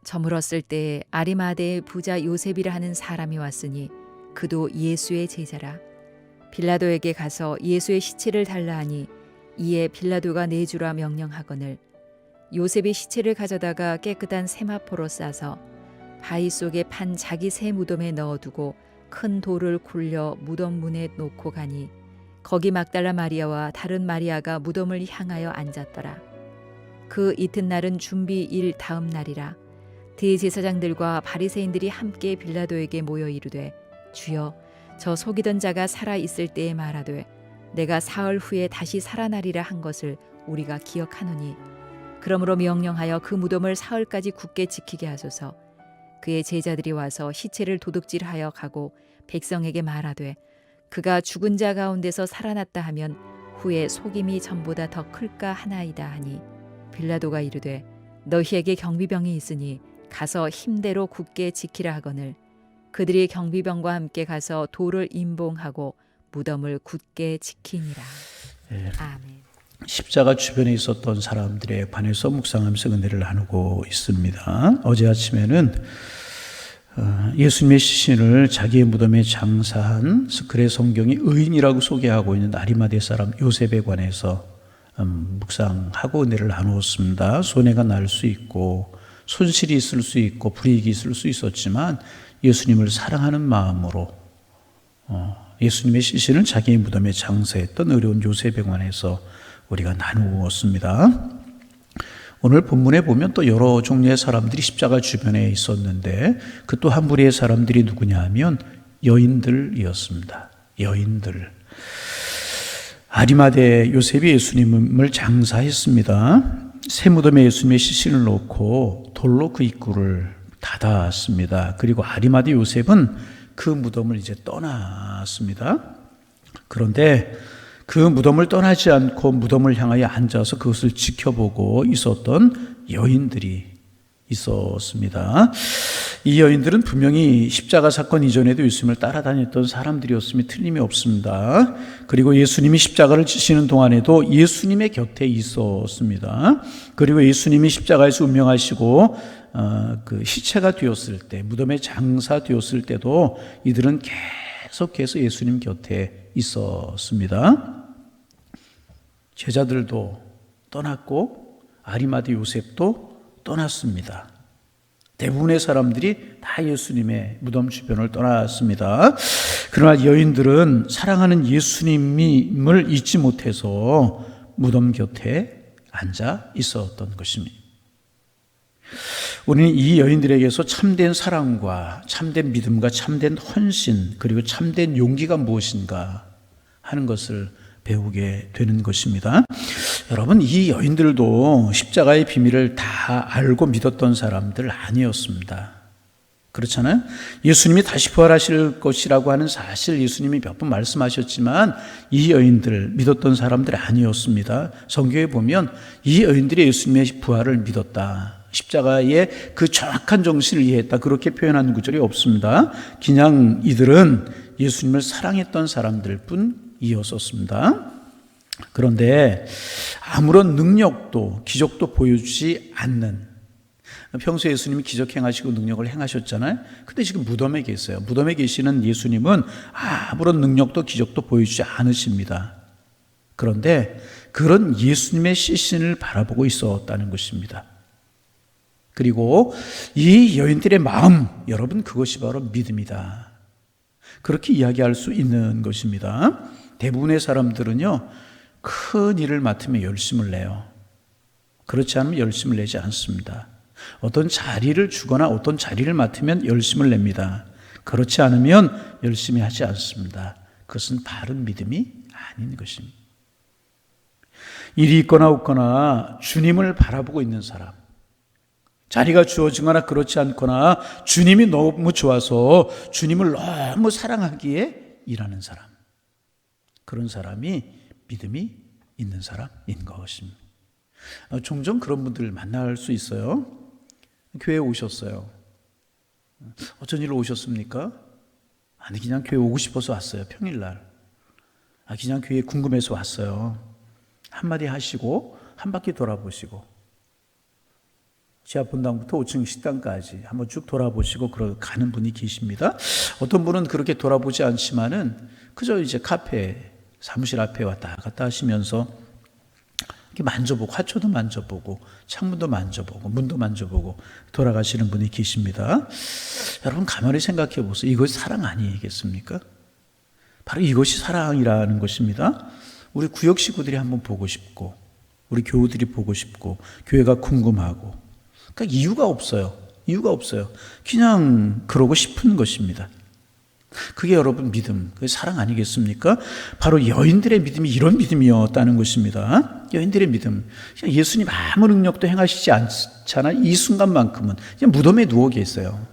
저물었을 때에 아리마대의 부자 요셉이라 하는 사람이 왔으니 그도 예수의 제자라. 빌라도에게 가서 예수의 시체를 달라 하니 이에 빌라도가 내주라 명령하거늘 요셉이 시체를 가져다가 깨끗한 세마포로 싸서 바위 속에 판 자기 새 무덤에 넣어두고 큰 돌을 굴려 무덤 문에 놓고 가니 거기 막달라 마리아와 다른 마리아가 무덤을 향하여 앉았더라. 그 이튿날은 준비일 다음 날이라. 대제사장들과 바리새인들이 함께 빌라도에게 모여 이르되 주여 저 속이던 자가 살아 있을 때에 말하되 내가 사흘 후에 다시 살아나리라 한 것을 우리가 기억하노니 그러므로 명령하여 그 무덤을 사흘까지 굳게 지키게 하소서. 그의 제자들이 와서 시체를 도둑질하여 가고 백성에게 말하되 그가 죽은 자 가운데서 살아났다 하면 후에 속임이 전보다 더 클까 하나이다 하니 빌라도가 이르되 너희에게 경비병이 있으니 가서 힘대로 굳게 지키라 하거늘 그들이 경비병과 함께 가서 돌을 임봉하고 무덤을 굳게 지키니라. 예. 아멘. 십자가 주변에 있었던 사람들에 관해서 묵상하면서 은혜를 나누고 있습니다. 어제 아침에는 예수님의 시신을 자기의 무덤에 장사한 스크래 성경이 의인이라고 소개하고 있는 아리마대 사람 요셉에 관해서 묵상하고 은혜를 나누었습니다. 손해가 날 수 있고 손실이 있을 수 있고 불이익이 있을 수 있었지만 예수님을 사랑하는 마음으로 예수님의 시신을 자기의 무덤에 장사했던 의로운 요셉에 관해서 우리가 나누었습니다. 오늘 본문에 보면 또 여러 종류의 사람들이 십자가 주변에 있었는데 그 또 한 무리의 사람들이 누구냐 하면 여인들이었습니다. 여인들. 아리마대 요셉이 예수님을 장사했습니다. 새 무덤에 예수님의 시신을 놓고 돌로 그 입구를 닫았습니다. 그리고 아리마대 요셉은 그 무덤을 이제 떠났습니다. 그런데 그 무덤을 떠나지 않고 무덤을 향하여 앉아서 그것을 지켜보고 있었던 여인들이 있었습니다. 이 여인들은 분명히 십자가 사건 이전에도 예수님을 따라다녔던 사람들이었음이 틀림이 없습니다. 그리고 예수님이 십자가를 지시는 동안에도 예수님의 곁에 있었습니다. 그리고 예수님이 십자가에서 운명하시고 그 시체가 되었을 때, 무덤에 장사되었을 때도 이들은 계속해서 예수님 곁에 있었습니다. 제자들도 떠났고 아리마대 요셉도 떠났습니다. 대부분의 사람들이 다 예수님의 무덤 주변을 떠났습니다. 그러나 여인들은 사랑하는 예수님을 잊지 못해서 무덤 곁에 앉아 있었던 것입니다. 우리는 이 여인들에게서 참된 사랑과 참된 믿음과 참된 헌신 그리고 참된 용기가 무엇인가 하는 것을 배우게 되는 것입니다. 여러분, 이 여인들도 십자가의 비밀을 다 알고 믿었던 사람들 아니었습니다. 그렇잖아요? 예수님이 다시 부활하실 것이라고 하는 사실 예수님이 몇 번 말씀하셨지만 이 여인들 믿었던 사람들 아니었습니다. 성경에 보면 이 여인들이 예수님의 부활을 믿었다, 십자가의 그 정확한 정신을 이해했다, 그렇게 표현하는 구절이 없습니다. 그냥 이들은 예수님을 사랑했던 사람들 뿐이었었습니다. 그런데 아무런 능력도 기적도 보여주지 않는, 평소에 예수님이 기적 행하시고 능력을 행하셨잖아요. 근데 지금 무덤에 계세요. 무덤에 계시는 예수님은 아무런 능력도 기적도 보여주지 않으십니다. 그런데 그런 예수님의 시신을 바라보고 있었다는 것입니다. 그리고 이 여인들의 마음, 여러분, 그것이 바로 믿음이다, 그렇게 이야기할 수 있는 것입니다. 대부분의 사람들은요, 큰 일을 맡으면 열심을 내요. 그렇지 않으면 열심을 내지 않습니다. 어떤 자리를 주거나 어떤 자리를 맡으면 열심을 냅니다. 그렇지 않으면 열심히 하지 않습니다. 그것은 바른 믿음이 아닌 것입니다. 일이 있거나 없거나 주님을 바라보고 있는 사람, 자리가 주어지거나 그렇지 않거나 주님이 너무 좋아서 주님을 너무 사랑하기에 일하는 사람, 그런 사람이 믿음이 있는 사람인 것입니다. 종종 그런 분들을 만날 수 있어요. 교회에 오셨어요. 어쩐 일로 오셨습니까? 아니, 그냥 교회 오고 싶어서 왔어요. 평일날. 그냥 교회에 궁금해서 왔어요. 한마디 하시고 한 바퀴 돌아보시고 지하 본당부터 5층 식당까지 한번 쭉 돌아보시고 가는 분이 계십니다. 어떤 분은 그렇게 돌아보지 않지만은 그저 이제 카페, 사무실 앞에 왔다 갔다 하시면서 이렇게 만져보고, 화초도 만져보고, 창문도 만져보고, 문도 만져보고 돌아가시는 분이 계십니다. 여러분 가만히 생각해 보세요. 이것이 사랑 아니겠습니까? 바로 이것이 사랑이라는 것입니다. 우리 구역 식구들이 한번 보고 싶고, 우리 교우들이 보고 싶고, 교회가 궁금하고, 그러니까 이유가 없어요. 이유가 없어요. 그냥 그러고 싶은 것입니다. 그게 여러분 믿음, 그게 사랑 아니겠습니까? 바로 여인들의 믿음이 이런 믿음이었다는 것입니다. 여인들의 믿음. 예수님 아무 능력도 행하시지 않잖아. 이 순간만큼은 그냥 무덤에 누워 계세요.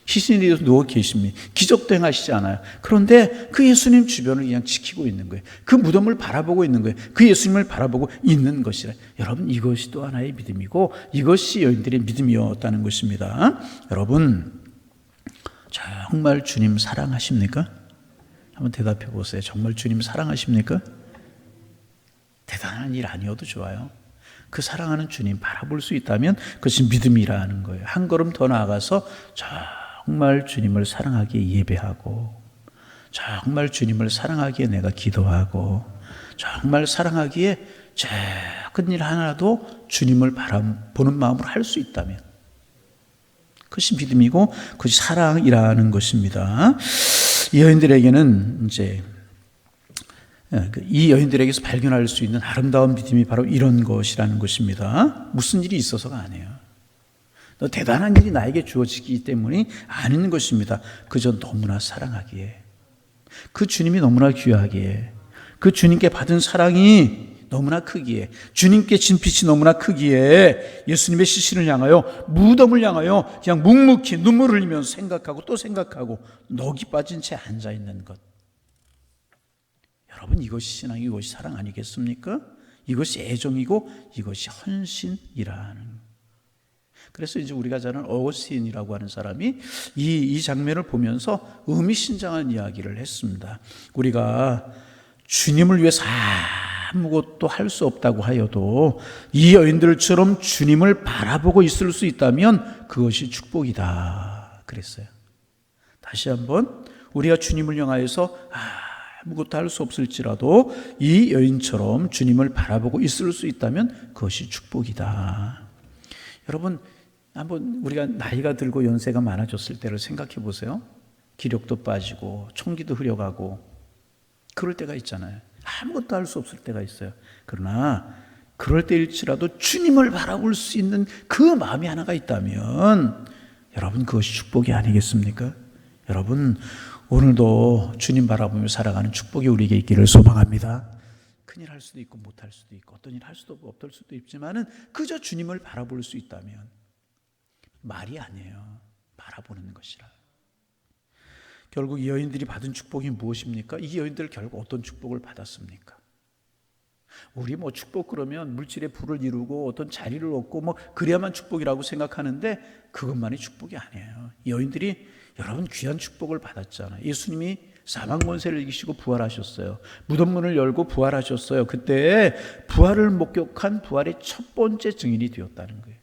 시신이 누워 계십니다. 기적도 행하시지 않아요. 그런데 그 예수님 주변을 그냥 지키고 있는 거예요. 그 무덤을 바라보고 있는 거예요. 그 예수님을 바라보고 있는 것이라. 여러분 이것이 또 하나의 믿음이고 이것이 여인들의 믿음이었다는 것입니다. 여러분 정말 주님 사랑하십니까? 한번 대답해 보세요. 정말 주님 사랑하십니까? 대단한 일 아니어도 좋아요. 그 사랑하는 주님 바라볼 수 있다면 그것이 믿음이라는 거예요. 한 걸음 더 나아가서 정말 주님을 사랑하기에 예배하고, 정말 주님을 사랑하기에 내가 기도하고, 정말 사랑하기에 작은 일 하나도 주님을 바라보는 마음으로 할 수 있다면 그것이 믿음이고 그것이 사랑이라는 것입니다. 이 여인들에게는 이제 이 여인들에게서 발견할 수 있는 아름다운 믿음이 바로 이런 것이라는 것입니다. 무슨 일이 있어서가 아니에요. 너 대단한 일이 나에게 주어지기 때문이 아닌 것입니다. 그저 너무나 사랑하기에, 그 주님이 너무나 귀하기에, 그 주님께 받은 사랑이 너무나 크기에, 주님께 진 빛이 너무나 크기에 예수님의 시신을 향하여, 무덤을 향하여 그냥 묵묵히 눈물을 흘리면서 생각하고 또 생각하고 넋이 빠진 채 앉아있는 것. 여러분 이것이 신앙, 이것이 사랑 아니겠습니까? 이것이 애정이고 이것이 헌신이라는. 그래서 이제 우리가 잘 아는 어거스틴이라고 하는 사람이 이 장면을 보면서 의미심장한 이야기를 했습니다. 우리가 주님을 위해서 아무것도 할 수 없다고 하여도 이 여인들처럼 주님을 바라보고 있을 수 있다면 그것이 축복이다 그랬어요. 다시 한번 우리가 주님을 향하여서 아무것도 할 수 없을지라도 이 여인처럼 주님을 바라보고 있을 수 있다면 그것이 축복이다. 여러분 한번 우리가 나이가 들고 연세가 많아졌을 때를 생각해 보세요. 기력도 빠지고 총기도 흐려가고 그럴 때가 있잖아요. 아무것도 할 수 없을 때가 있어요. 그러나 그럴 때일지라도 주님을 바라볼 수 있는 그 마음이 하나가 있다면 여러분 그것이 축복이 아니겠습니까? 여러분 오늘도 주님 바라보며 살아가는 축복이 우리에게 있기를 소망합니다. 큰일 할 수도 있고 못할 수도 있고 어떤 일 할 수도 없고 없을 수도 있지만은 그저 주님을 바라볼 수 있다면 말이 아니에요. 바라보는 것이라. 결국 이 여인들이 받은 축복이 무엇입니까? 이 여인들 결국 어떤 축복을 받았습니까? 우리 축복 그러면 물질의 부를 이루고 어떤 자리를 얻고 그래야만 축복이라고 생각하는데 그것만이 축복이 아니에요. 이 여인들이 여러분 귀한 축복을 받았잖아요. 예수님이 사망 권세를 이기시고 부활하셨어요. 무덤문을 열고 부활하셨어요. 그때 부활을 목격한 부활의 첫 번째 증인이 되었다는 거예요.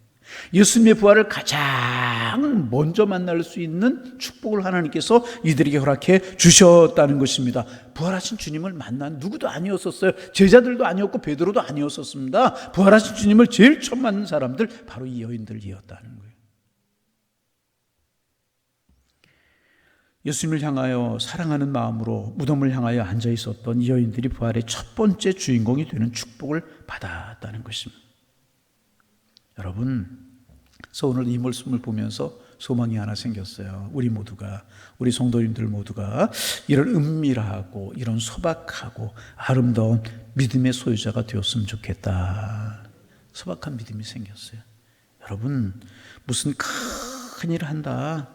예수님의 부활을 가장 먼저 만날 수 있는 축복을 하나님께서 이들에게 허락해 주셨다는 것입니다. 부활하신 주님을 만난 누구도 아니었었어요. 제자들도 아니었고 베드로도 아니었었습니다. 부활하신 주님을 제일 처음 만난 사람들 바로 이 여인들이었다는 거예요. 예수님을 향하여 사랑하는 마음으로 무덤을 향하여 앉아 있었던 이 여인들이 부활의 첫 번째 주인공이 되는 축복을 받았다는 것입니다. 여러분, 그래서 오늘 이 말씀을 보면서 소망이 하나 생겼어요. 우리 모두가, 우리 성도님들 모두가 이런 은밀하고 이런 소박하고 아름다운 믿음의 소유자가 되었으면 좋겠다. 소박한 믿음이 생겼어요. 여러분, 무슨 큰 일을 한다,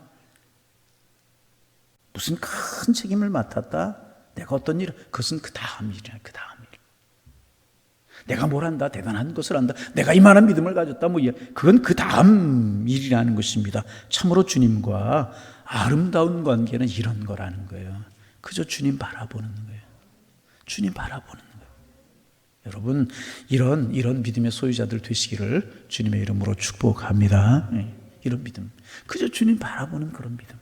무슨 큰 책임을 맡았다, 내가 어떤 일을, 그것은 그 다음 일이야. 그 다음 일. 내가 뭘 한다, 대단한 것을 한다, 내가 이만한 믿음을 가졌다, 그건 그 다음 일이라는 것입니다. 참으로 주님과 아름다운 관계는 이런 거라는 거예요. 그저 주님 바라보는 거예요. 주님 바라보는 거예요. 여러분 이런 믿음의 소유자들 되시기를 주님의 이름으로 축복합니다. 이런 믿음, 그저 주님 바라보는 그런 믿음.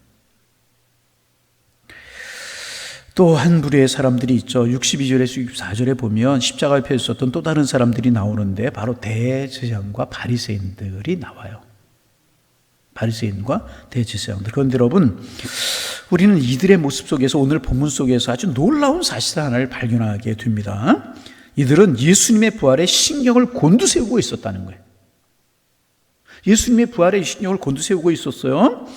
또 한 부류의 사람들이 있죠. 62절에서 64절에 보면 십자가 옆에 있었던 또 다른 사람들이 나오는데 바로 대제사장과 바리새인들이 나와요. 바리새인과 대제사장들. 그런데 여러분, 우리는 이들의 모습 속에서, 오늘 본문 속에서 아주 놀라운 사실 하나를 발견하게 됩니다. 이들은 예수님의 부활에 신경을 곤두세우고 있었다는 거예요. 예수님의 부활에 신경을 곤두세우고 있었어요.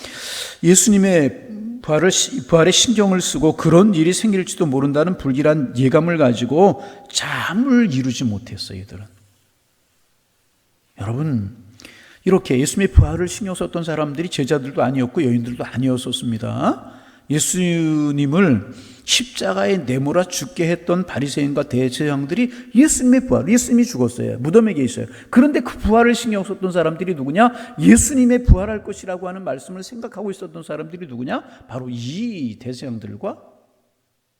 예수님의 부활에 신경을 쓰고 그런 일이 생길지도 모른다는 불길한 예감을 가지고 잠을 이루지 못했어요, 이들은. 여러분, 이렇게 예수님의 부활을 신경 썼던 사람들이 제자들도 아니었고 여인들도 아니었었습니다. 예수님을 십자가에 내몰아 죽게 했던 바리새인과 대제사장들이 예수님의 부활, 예수님이 죽었어요. 무덤에 계셨어요. 그런데 그 부활을 신경 썼던 사람들이 누구냐? 예수님의 부활할 것이라고 하는 말씀을 생각하고 있었던 사람들이 누구냐? 바로 이 대제사장들과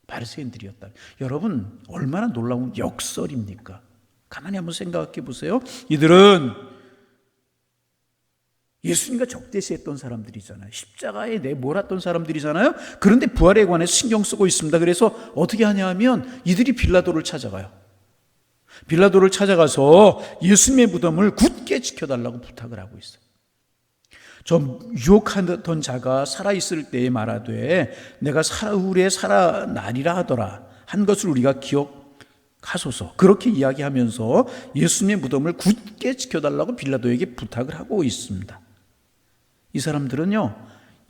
바리새인들이었다. 여러분, 얼마나 놀라운 역설입니까? 가만히 한번 생각해 보세요. 이들은 예수님과 적대시했던 사람들이잖아요. 십자가에 내몰았던 사람들이잖아요. 그런데 부활에 관해서 신경 쓰고 있습니다. 그래서 어떻게 하냐 하면 이들이 빌라도를 찾아가요. 빌라도를 찾아가서 예수님의 무덤을 굳게 지켜달라고 부탁을 하고 있어요. 저 유혹하던 자가 살아있을 때에 말하되 내가 후에 살아나리라 하더라 한 것을 우리가 기억하소서. 그렇게 이야기하면서 예수님의 무덤을 굳게 지켜달라고 빌라도에게 부탁을 하고 있습니다. 이 사람들은요,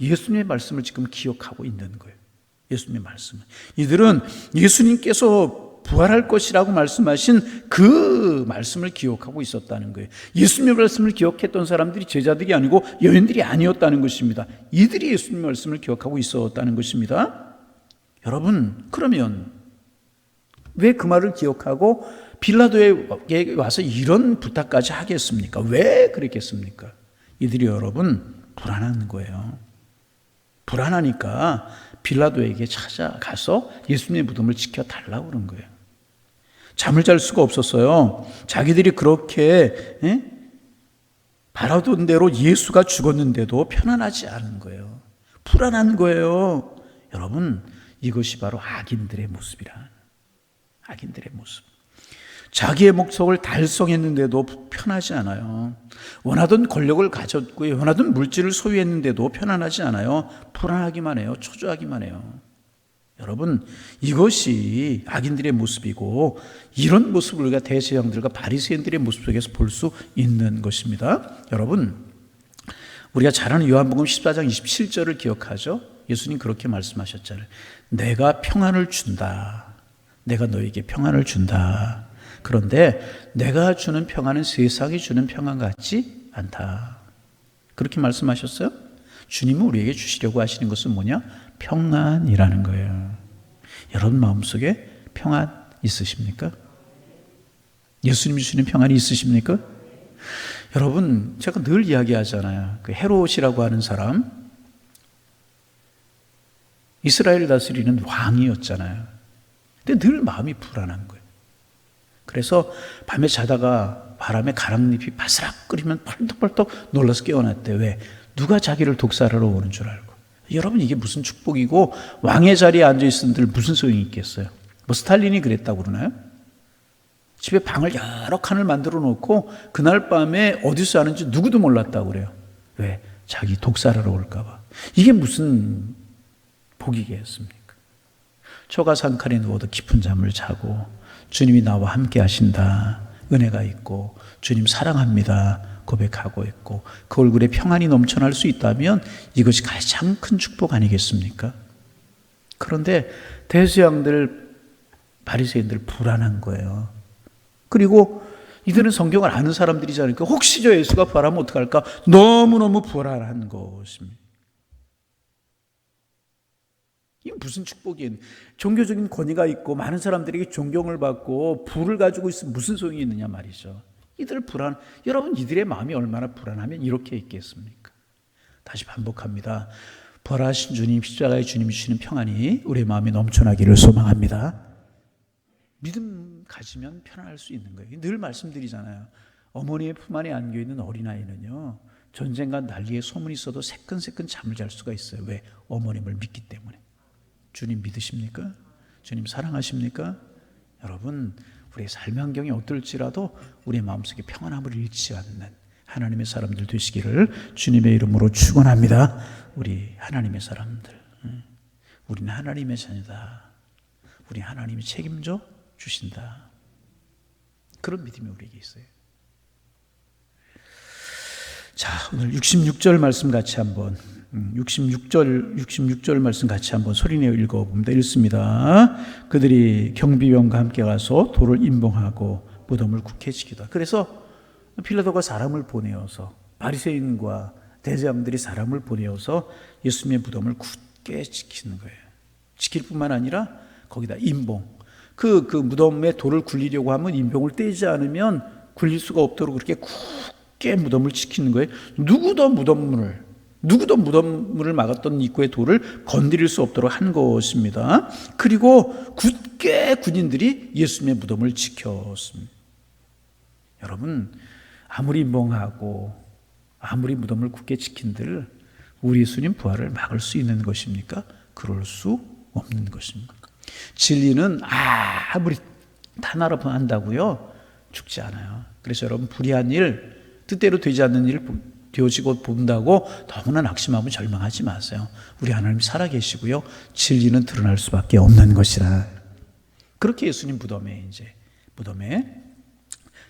예수님의 말씀을 지금 기억하고 있는 거예요. 예수님의 말씀을. 이들은 예수님께서 부활할 것이라고 말씀하신 그 말씀을 기억하고 있었다는 거예요. 예수님의 말씀을 기억했던 사람들이 제자들이 아니고 여인들이 아니었다는 것입니다. 이들이 예수님의 말씀을 기억하고 있었다는 것입니다. 여러분, 그러면 왜 그 말을 기억하고 빌라도에게 와서 이런 부탁까지 하겠습니까? 왜 그랬겠습니까? 이들이 여러분 불안한 거예요. 불안하니까 빌라도에게 찾아가서 예수님의 무덤을 지켜달라고 그런 거예요. 잠을 잘 수가 없었어요. 자기들이 그렇게 바라던 대로 예수가 죽었는데도 편안하지 않은 거예요. 불안한 거예요. 여러분, 이것이 바로 악인들의 모습이라. 악인들의 모습. 자기의 목적을 달성했는데도 편하지 않아요. 원하던 권력을 가졌고요, 원하던 물질을 소유했는데도 편안하지 않아요. 불안하기만 해요. 초조하기만 해요. 여러분, 이것이 악인들의 모습이고 이런 모습을 우리가 대제사장들과 바리새인들의 모습 속에서 볼 수 있는 것입니다. 여러분, 우리가 잘 아는 요한복음 14장 27절을 기억하죠? 예수님 그렇게 말씀하셨잖아요. 내가 평안을 준다. 내가 너에게 평안을 준다. 그런데 내가 주는 평안은 세상이 주는 평안 같지 않다. 그렇게 말씀하셨어요? 주님은 우리에게 주시려고 하시는 것은 뭐냐? 평안이라는 거예요. 여러분 마음속에 평안 있으십니까? 예수님이 주시는 평안이 있으십니까? 여러분, 제가 늘 이야기하잖아요. 그 헤롯이라고 하는 사람, 이스라엘 다스리는 왕이었잖아요. 근데 늘 마음이 불안한 거예요. 그래서 밤에 자다가 바람에 가랑잎이 바스락 끓이면 펄떡펄떡 놀라서 깨어났대. 왜? 누가 자기를 독살하러 오는 줄 알고. 여러분, 이게 무슨 축복이고 왕의 자리에 앉아있은 들 무슨 소용이 있겠어요? 뭐 스탈린이 그랬다고 그러나요? 집에 방을 여러 칸을 만들어 놓고 그날 밤에 어디서 자는지 누구도 몰랐다고 그래요. 왜? 자기 독살하러 올까 봐. 이게 무슨 복이겠습니까? 초가 산칸에 누워도 깊은 잠을 자고 주님이 나와 함께 하신다. 은혜가 있고 주님 사랑합니다. 고백하고 있고 그 얼굴에 평안이 넘쳐날 수 있다면 이것이 가장 큰 축복 아니겠습니까? 그런데 대제사장들, 바리새인들 불안한 거예요. 그리고 이들은 성경을 아는 사람들이잖아요. 혹시 저 예수가 부활하면 어떡할까? 너무너무 불안한 것입니다. 이게 무슨 축복이에요? 종교적인 권위가 있고 많은 사람들에게 존경을 받고 부를 가지고 있으면 무슨 소용이 있느냐 말이죠. 여러분 이들의 마음이 얼마나 불안하면 이렇게 있겠습니까? 다시 반복합니다. 부활하신 주님, 십자가의 주님이 주시는 평안이 우리의 마음에 넘쳐나기를 소망합니다. 믿음 가지면 편안할 수 있는 거예요. 늘 말씀드리잖아요. 어머니의 품 안에 안겨있는 어린아이는요, 전쟁과 난리에 소문이 있어도 새끈새끈 잠을 잘 수가 있어요. 왜? 어머님을 믿기 때문에. 주님 믿으십니까? 주님 사랑하십니까? 여러분, 우리의 삶의 환경이 어떨지라도 우리의 마음속에 평안함을 잃지 않는 하나님의 사람들 되시기를 주님의 이름으로 축원합니다. 우리 하나님의 사람들, 우리는 하나님의 자녀다. 우리 하나님이 책임져 주신다. 그런 믿음이 우리에게 있어요. 자, 오늘 66절 말씀 같이 한번 66절 말씀 같이 한번 소리내어 읽어봅니다. 읽습니다. 그들이 경비병과 함께 가서 돌을 임봉하고 무덤을 굳게 지키다. 그래서 빌라도가 사람을 보내어서, 바리새인과 대제사장들이 사람을 보내어서 예수님의 무덤을 굳게 지키는 거예요. 지킬 뿐만 아니라 거기다 임봉, 그 무덤에 돌을 굴리려고 하면 임봉을 떼지 않으면 굴릴 수가 없도록 그렇게 굳게 무덤을 지키는 거예요. 누구도 무덤문을 막았던 입구의 돌을 건드릴 수 없도록 한 것입니다. 그리고 굳게 군인들이 예수님의 무덤을 지켰습니다. 여러분, 아무리 멍하고 아무리 무덤을 굳게 지킨들 우리 예수님 부활을 막을 수 있는 것입니까? 그럴 수 없는 것입니다. 진리는 아무리 탄압을 한다고요 죽지 않아요. 그래서 여러분, 불의한 일, 뜻대로 되지 않는 일 되어지고 본다고 너무나 낙심하고 절망하지 마세요. 우리 하나님 살아계시고요, 진리는 드러날 수밖에 없는 것이라. 그렇게 예수님 무덤에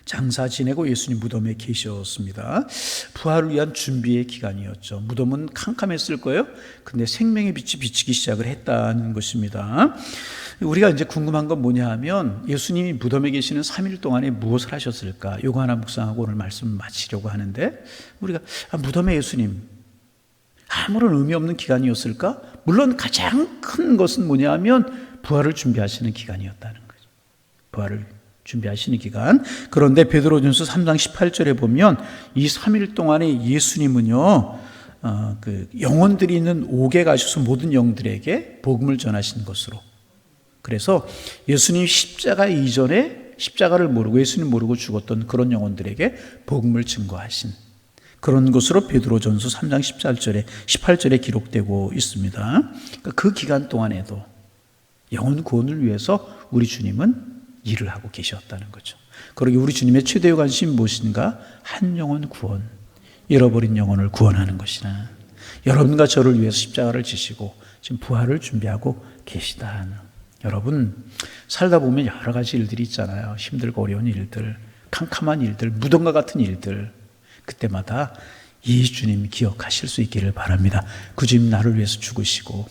장사 지내고 예수님 무덤에 계셨습니다. 부활을 위한 준비의 기간이었죠. 무덤은 캄캄했을 거예요. 근데 생명의 빛이 비치기 시작을 했다는 것입니다. 우리가 이제 궁금한 건 뭐냐 하면, 예수님이 무덤에 계시는 3일 동안에 무엇을 하셨을까? 이거 하나 묵상하고 오늘 말씀 마치려고 하는데, 우리가 무덤에 예수님, 아무런 의미 없는 기간이었을까? 물론 가장 큰 것은 뭐냐 하면 부활을 준비하시는 기간이었다는 거죠. 부활을 준비하시는 기간. 그런데 베드로전서 3장 18절에 보면 이 3일 동안에 예수님은요, 영혼들이 있는 옥에 가셔서 모든 영들에게 복음을 전하신 것으로. 그래서 예수님 십자가 이전에 십자가를 모르고 예수님 모르고 죽었던 그런 영혼들에게 복음을 증거하신 그런 것으로 베드로전서 3장 18절에 기록되고 있습니다. 그러니까 그 기간 동안에도 영혼 구원을 위해서 우리 주님은 일을 하고 계셨다는 거죠. 그러기 우리 주님의 최대의 관심이 무엇인가? 한 영혼 구원, 잃어버린 영혼을 구원하는 것이나, 여러분과 저를 위해서 십자가를 지시고 지금 부활을 준비하고 계시다. 여러분, 살다 보면 여러 가지 일들이 있잖아요. 힘들고 어려운 일들, 캄캄한 일들, 무덤과 같은 일들. 그때마다 이 주님 기억하실 수 있기를 바랍니다. 그 주님 나를 위해서 죽으시고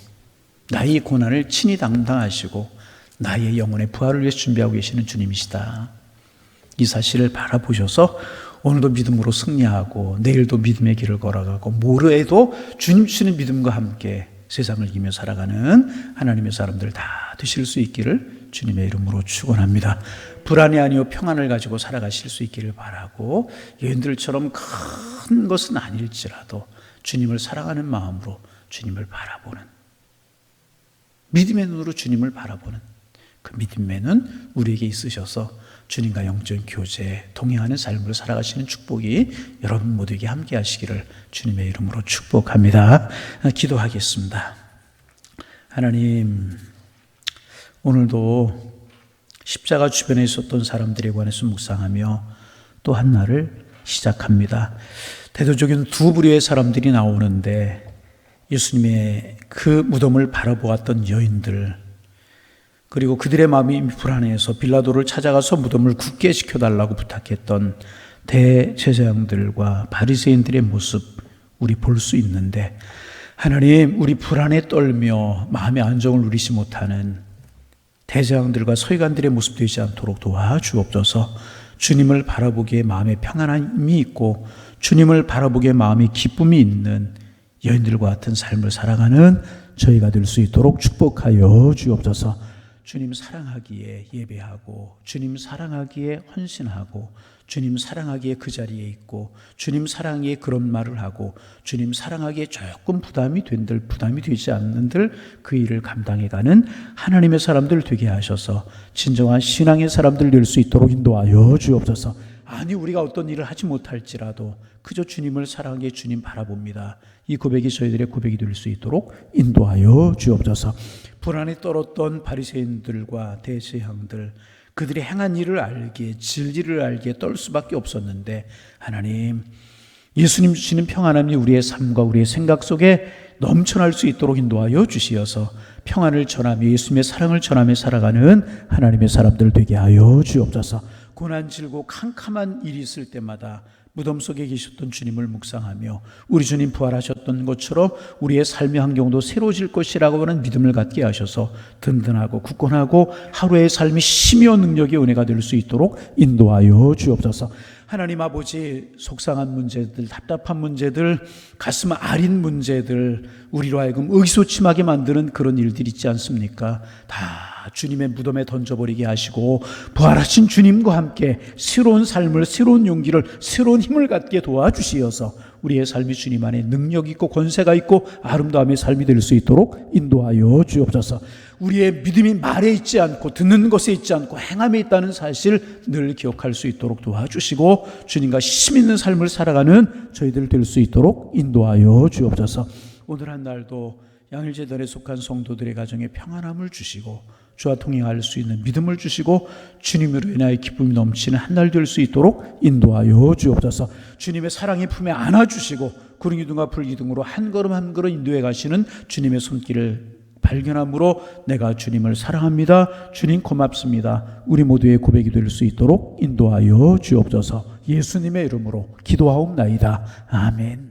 나의 고난을 친히 담당하시고 나의 영혼의 부활을 위해서 준비하고 계시는 주님이시다. 이 사실을 바라보셔서 오늘도 믿음으로 승리하고 내일도 믿음의 길을 걸어가고 모레에도 주님 주시는 믿음과 함께 세상을 이기며 살아가는 하나님의 사람들 다 되실 수 있기를 주님의 이름으로 축원합니다. 불안이 아니요 평안을 가지고 살아가실 수 있기를 바라고, 여인들처럼 큰 것은 아닐지라도 주님을 사랑하는 마음으로 주님을 바라보는, 믿음의 눈으로 주님을 바라보는 그 믿음의 눈 우리에게 있으셔서 주님과 영적인 교제, 동행하는 삶을 살아가시는 축복이 여러분 모두에게 함께 하시기를 주님의 이름으로 축복합니다. 기도하겠습니다. 하나님, 오늘도 십자가 주변에 있었던 사람들에 관해서 묵상하며 또 한 날을 시작합니다. 대표적인 두 부류의 사람들이 나오는데, 예수님의 그 무덤을 바라보았던 여인들, 그리고 그들의 마음이 불안해서 빌라도를 찾아가서 무덤을 굳게 지켜달라고 부탁했던 대제사장들과 바리새인들의 모습 우리 볼 수 있는데, 하나님, 우리 불안에 떨며 마음의 안정을 누리지 못하는 대제사장들과 서기관들의 모습 되지 않도록 도와주옵소서. 주님을 바라보기에 마음에 평안함이 있고 주님을 바라보기에 마음에 기쁨이 있는 여인들과 같은 삶을 살아가는 저희가 될 수 있도록 축복하여 주옵소서. 주님 사랑하기에 예배하고 주님 사랑하기에 헌신하고 주님 사랑하기에 그 자리에 있고 주님 사랑하기에 그런 말을 하고 주님 사랑하기에 조금 부담이 되지 않는들 그 일을 감당해가는 하나님의 사람들 되게 하셔서 진정한 신앙의 사람들 될 수 있도록 인도하여 주옵소서. 아니 우리가 어떤 일을 하지 못할지라도 그저 주님을 사랑하기에 주님 바라봅니다. 이 고백이 저희들의 고백이 될 수 있도록 인도하여 주옵소서. 불안에 떨었던 바리새인들과 대제사장들 그들이 행한 일을 알기에 진리를 알기에 떨 수밖에 없었는데 하나님 예수님 주시는 평안함이 우리의 삶과 우리의 생각 속에 넘쳐날 수 있도록 인도하여 주시어서 평안을 전하며 예수님의 사랑을 전하며 살아가는 하나님의 사람들 되게 하여 주옵소서. 고난질고 캄캄한 일이 있을 때마다 무덤 속에 계셨던 주님을 묵상하며 우리 주님 부활하셨던 것처럼 우리의 삶의 환경도 새로워질 것이라고 하는 믿음을 갖게 하셔서 든든하고 굳건하고 하루의 삶이 힘이요 능력의 은혜가 될 수 있도록 인도하여 주옵소서. 하나님 아버지 속상한 문제들, 답답한 문제들, 가슴 아린 문제들 우리로 하여금 의기소침하게 만드는 그런 일들이 있지 않습니까? 다 주님의 무덤에 던져버리게 하시고 부활하신 주님과 함께 새로운 삶을, 새로운 용기를, 새로운 힘을 갖게 도와주시어서 우리의 삶이 주님 안에 능력이 있고 권세가 있고 아름다움의 삶이 될 수 있도록 인도하여 주옵소서. 우리의 믿음이 말에 있지 않고 듣는 것에 있지 않고 행함에 있다는 사실 늘 기억할 수 있도록 도와주시고 주님과 힘 있는 삶을 살아가는 저희들 될 수 있도록 인도하여 주옵소서. 오늘 한 날도 양일재단에 속한 성도들의 가정에 평안함을 주시고 주와 통행할 수 있는 믿음을 주시고 주님으로 인하여 기쁨이 넘치는 한 날 될 수 있도록 인도하여 주옵소서. 주님의 사랑의 품에 안아주시고 구름기둥과 불기둥으로 한 걸음 한 걸음 인도해 가시는 주님의 손길을 발견함으로 내가 주님을 사랑합니다. 주님 고맙습니다. 우리 모두의 고백이 될 수 있도록 인도하여 주옵소서. 예수님의 이름으로 기도하옵나이다. 아멘.